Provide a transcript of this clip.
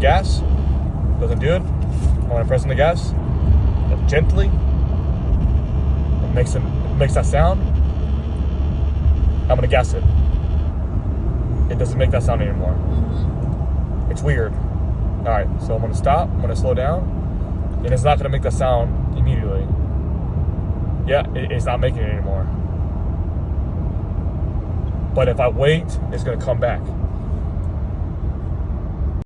gas, doesn't do it. When I press on the gas, gently, it makes that sound. I'm gonna gas it. It doesn't make that sound anymore. It's weird. All right, so I'm gonna stop. I'm gonna slow down, and it's not gonna make that sound immediately. Yeah, it's not making it anymore. But if I wait, it's gonna come back.